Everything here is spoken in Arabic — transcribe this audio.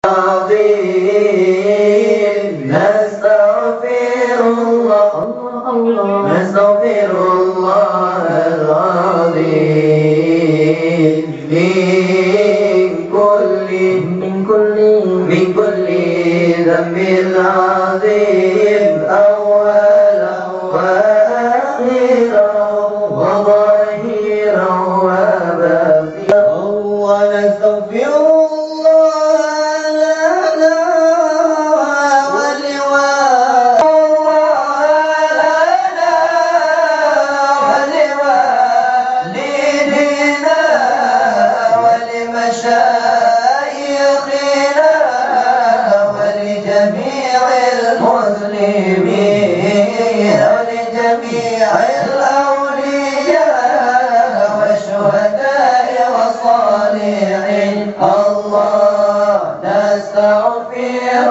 العظيم نستغفر الله العظيم من كل ذنب عظيم أولا وآخرا وظاهرا وباطنا ونستغفر مشايخنا ولجميع المسلمين ولجميع الأولياء والشهداء والصالحين الله نستغفر